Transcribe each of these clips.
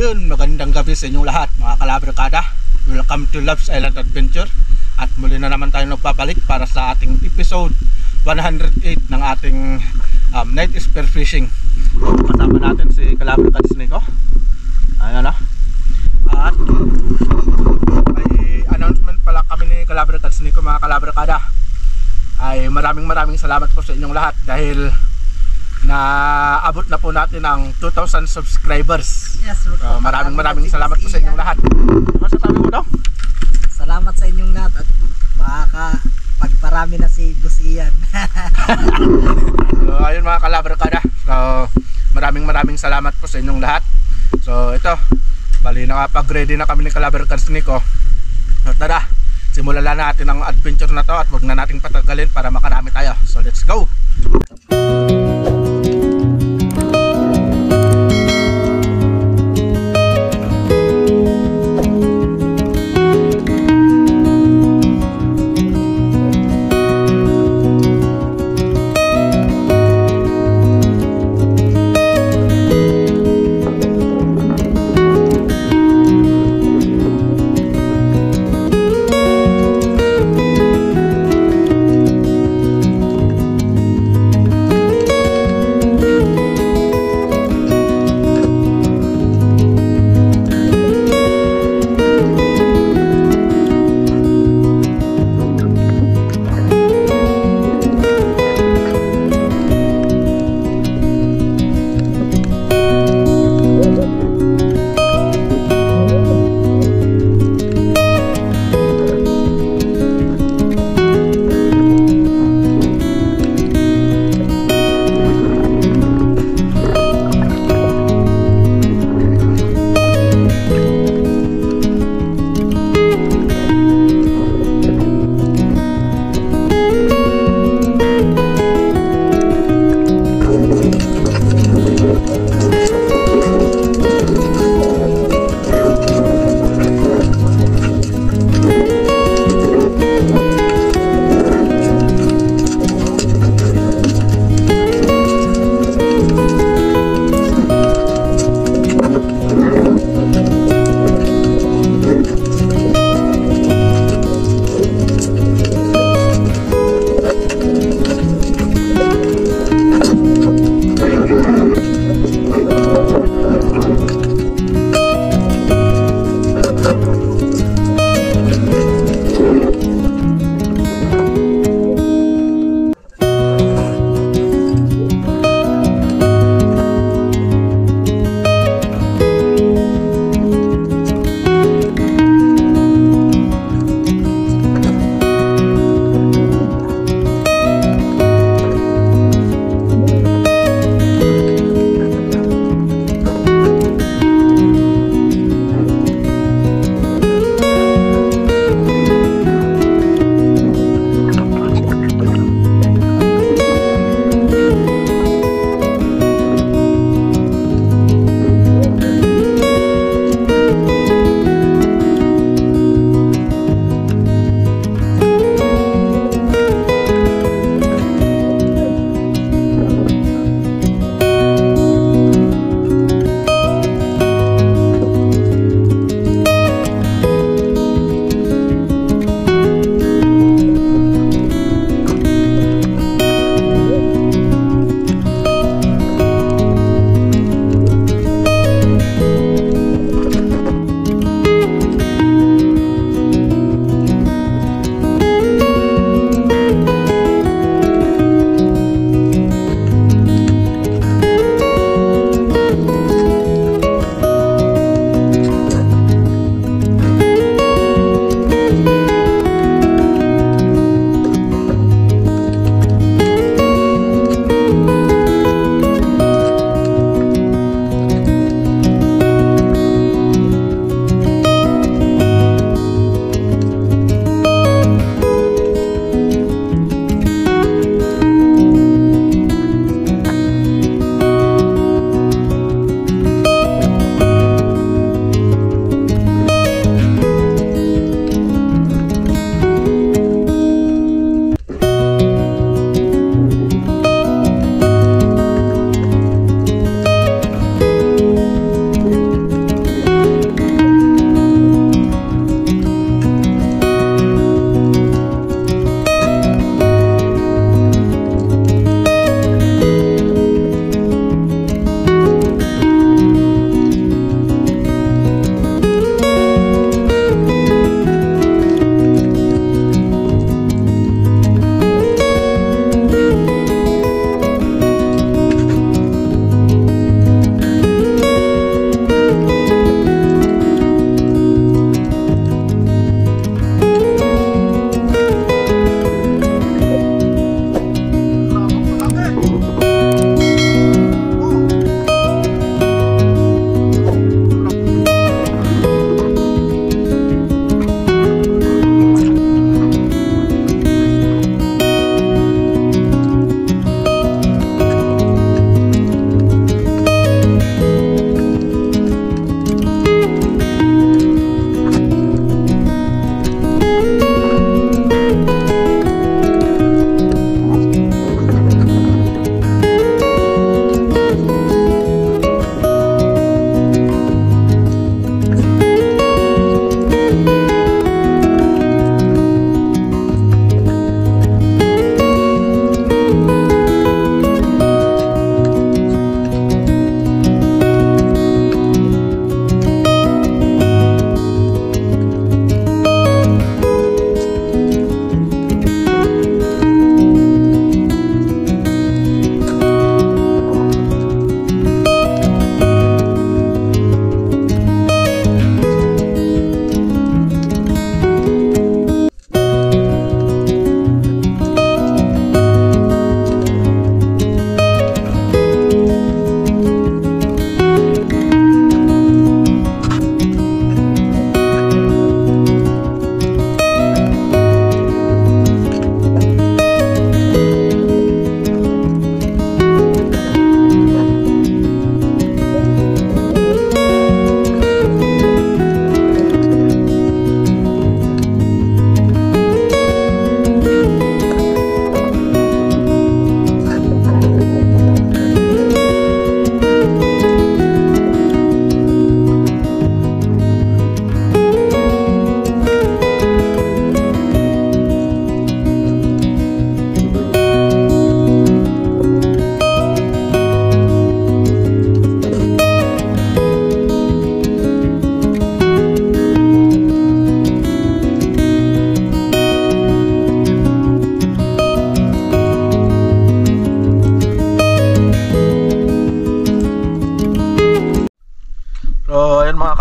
Ayun, magandang gabi sa inyong lahat mga kalabrikada. Welcome to Love's Island Adventure. At muli na naman tayo nagpapalik para sa ating episode 108 ng ating night spear fishing. So, kasama natin si Kalabrikada Nico. Ayan na. At may announcement pala kami ni Kalabrikada Nico mga kalabrikada. Ay maraming salamat po sa inyong lahat dahil naabot na po natin ang 2,000 subscribers. Yes, maraming salamat po sa inyong lahat. Ano masasabi mo daw? Salamat sa inyong lahat at baka pagparami na si Boss Ian. So ayun mga kalabrikada. So maraming salamat po sa inyong lahat. So ito, bali nakapag-ready na kami ni Kalabrikada Nico. So tara, simulan na natin ang adventure na to at wag na nating patagalin para makarami tayo. So let's go!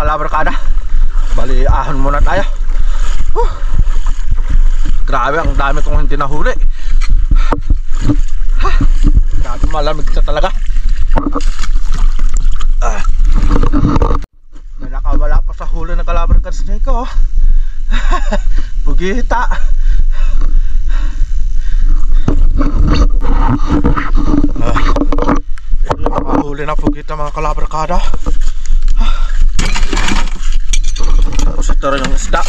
kalabarkada. Bali ahon muna tayo. Grabe, ang dami kong hindi nahuli. Grabe, malamig na talaga. May nakawala pa sa huli ng kalabarkada snake ko. Pugita. Ito yung mga huli na pugita mga kalabarkada. Tapos ito rin yung isda.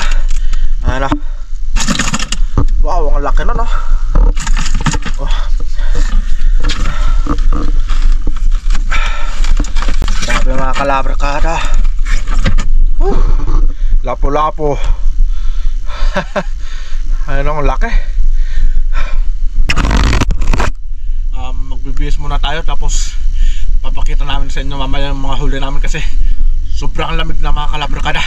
Ayan na. Wow, ang laki na no. Grabe mga kalabarkada. Lapo-lapo. Ayun ang laki. Magbibihis muna tayo tapos papakita namin sa inyo mamaya yung mga huli namin kasi sobrang lamig na mga kalabarkada.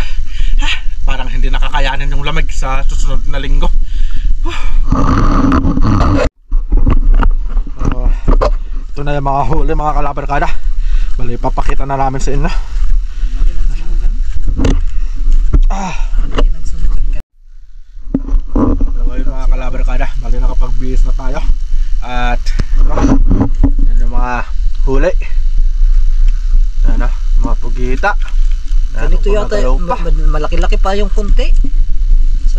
Parang hindi nakakayanin yung lamig sa susunod na linggo. Ito na yung mga huli mga kalabarkada. Bali papakita na namin sa inyo. Ayun mga kalabarkada, bali nakapagbihis na tayo. At yan yung mga huli. Yan na, mga pugita. Ganito yata, malaki-laki pa yung kunti.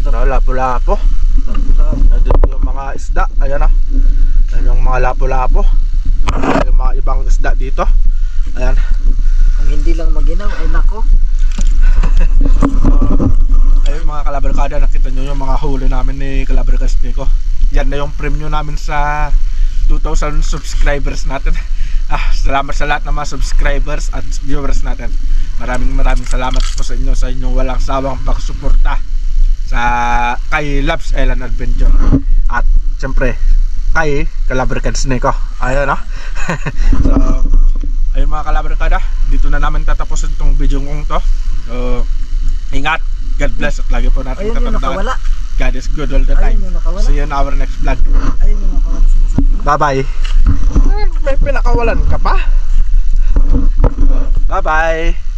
Lapo-lapo. Ito yung mga isda. Ayan na. Ayan yung mga lapo-lapo. Yung mga ibang isda dito. Ayan. Kung hindi lang maginaw, ay nako. Ayun mga kalabarkada, nakita nyo yung mga huli namin ni Kalabarkas Nico. Yan na yung premium namin sa 2,000 subscribers natin. Salamat sa lahat ng mga subscribers at viewers natin. Maraming salamat po sa inyo, sa inyong walang sawang pagsuporta sa kay Loves Island Adventure. At siyempre kay Kalabarkas Nico. Ayun no. So ayun mga kalabarkada, dito na namin tatapusin itong video kong to. So ingat, God bless at lagi po natin tatandaan, God is good all the time. See you in our next vlog. Bye bye. May pinakawalan ka pa? Bye bye.